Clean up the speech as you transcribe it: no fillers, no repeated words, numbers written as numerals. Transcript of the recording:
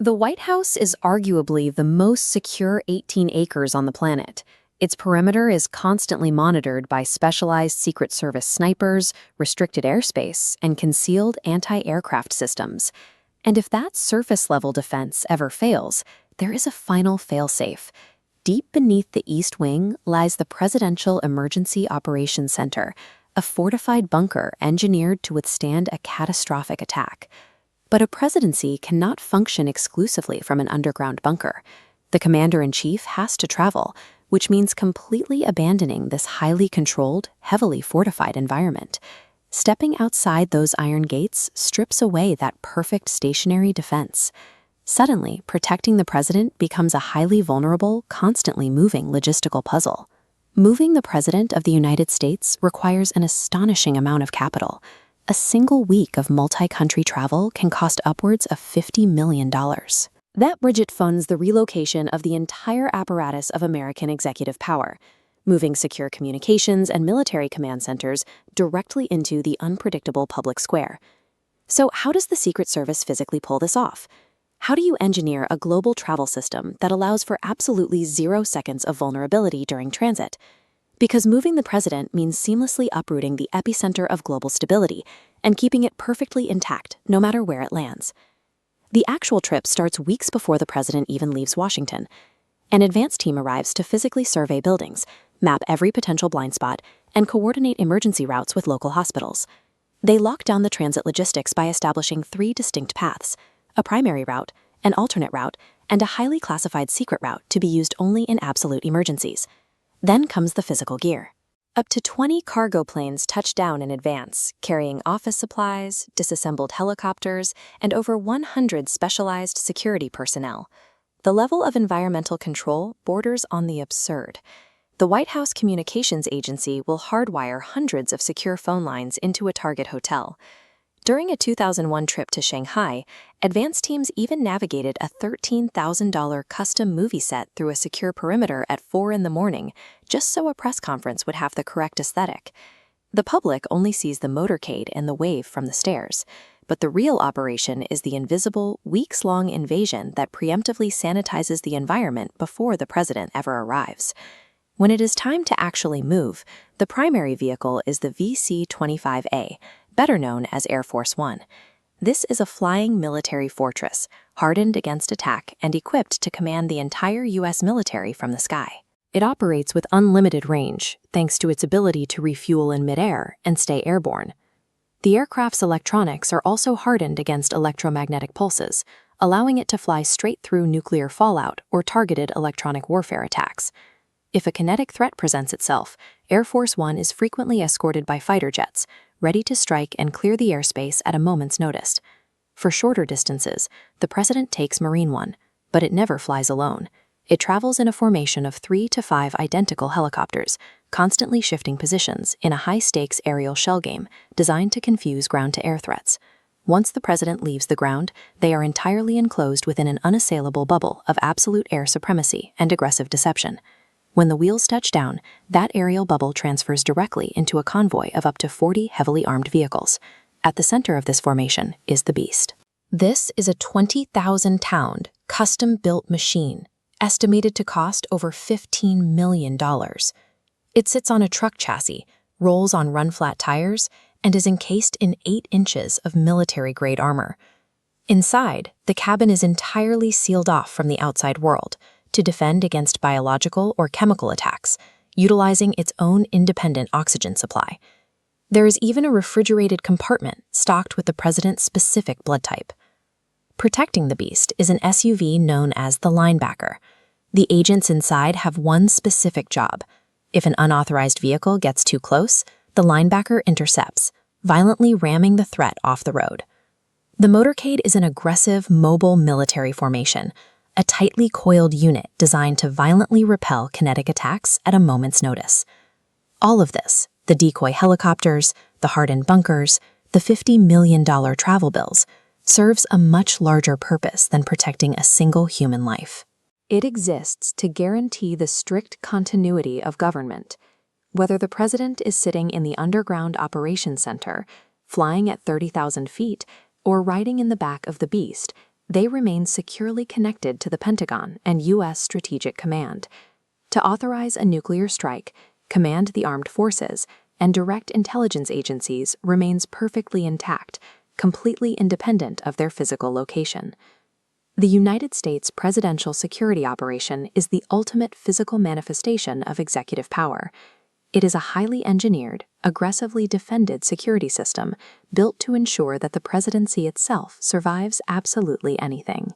The White House is arguably the most secure 18 acres on the planet. Its perimeter is constantly monitored by specialized Secret Service snipers, restricted airspace, and concealed anti-aircraft systems. And if that surface-level defense ever fails, there is a final failsafe. Deep beneath the East Wing lies the Presidential Emergency Operations Center, a fortified bunker engineered to withstand a catastrophic attack. But a presidency cannot function exclusively from an underground bunker. The commander-in-chief has to travel, which means completely abandoning this highly controlled, heavily fortified environment. Stepping outside those iron gates strips away that perfect stationary defense. Suddenly, protecting the president becomes a highly vulnerable, constantly moving logistical puzzle. Moving the president of the United States requires an astonishing amount of capital. A single week of multi-country travel can cost upwards of $50 million. That budget funds the relocation of the entire apparatus of American executive power, moving secure communications and military command centers directly into the unpredictable public square. So how does the Secret Service physically pull this off? How do you engineer a global travel system that allows for absolutely 0 seconds of vulnerability during transit? Because moving the president means seamlessly uprooting the epicenter of global stability and keeping it perfectly intact, no matter where it lands. The actual trip starts weeks before the president even leaves Washington. An advance team arrives to physically survey buildings, map every potential blind spot, and coordinate emergency routes with local hospitals. They lock down the transit logistics by establishing 3 distinct paths: a primary route, an alternate route, and a highly classified secret route to be used only in absolute emergencies. Then comes the physical gear. Up to 20 cargo planes touch down in advance, carrying office supplies, disassembled helicopters, and over 100 specialized security personnel. The level of environmental control borders on the absurd. The White House Communications Agency will hardwire hundreds of secure phone lines into a target hotel. During a 2001 trip to Shanghai, advance teams even navigated a $13,000 custom movie set through a secure perimeter at 4 in the morning, just so a press conference would have the correct aesthetic. The public only sees the motorcade and the wave from the stairs, but the real operation is the invisible, weeks-long invasion that preemptively sanitizes the environment before the president ever arrives. When it is time to actually move, the primary vehicle is the VC-25A, better known as Air Force One. This is a flying military fortress, hardened against attack and equipped to command the entire U.S. military from the sky. It operates with unlimited range, thanks to its ability to refuel in midair and stay airborne. The aircraft's electronics are also hardened against electromagnetic pulses, allowing it to fly straight through nuclear fallout or targeted electronic warfare attacks. If a kinetic threat presents itself, Air Force One is frequently escorted by fighter jets, ready to strike and clear the airspace at a moment's notice. For shorter distances, the president takes Marine One, but it never flies alone. It travels in a formation of 3 to 5 identical helicopters, constantly shifting positions in a high-stakes aerial shell game designed to confuse ground-to-air threats. Once the president leaves the ground, they are entirely enclosed within an unassailable bubble of absolute air supremacy and aggressive deception. When the wheels touch down, that aerial bubble transfers directly into a convoy of up to 40 heavily armed vehicles. At the center of this formation is the Beast. This is a 20,000-pound, custom-built machine, estimated to cost over $15 million. It sits on a truck chassis, rolls on run-flat tires, and is encased in 8 inches of military-grade armor. Inside, the cabin is entirely sealed off from the outside world, to defend against biological or chemical attacks, utilizing its own independent oxygen supply. There is even a refrigerated compartment stocked with the president's specific blood type. Protecting the Beast is an SUV known as the Linebacker. The agents inside have one specific job. If an unauthorized vehicle gets too close, the Linebacker intercepts, violently ramming the threat off the road. The motorcade is an aggressive, mobile military formation, a tightly coiled unit designed to violently repel kinetic attacks at a moment's notice. All of this, the decoy helicopters, the hardened bunkers, the $50 million travel bills, serves a much larger purpose than protecting a single human life. It exists to guarantee the strict continuity of government. Whether the president is sitting in the underground operations center, flying at 30,000 feet, or riding in the back of the Beast, They remain securely connected to the Pentagon and U.S. Strategic Command. To authorize a nuclear strike, command the armed forces, and direct intelligence agencies remains perfectly intact, completely independent of their physical location. The United States presidential security operation is the ultimate physical manifestation of executive power. It is a highly engineered, aggressively defended security system built to ensure that the presidency itself survives absolutely anything.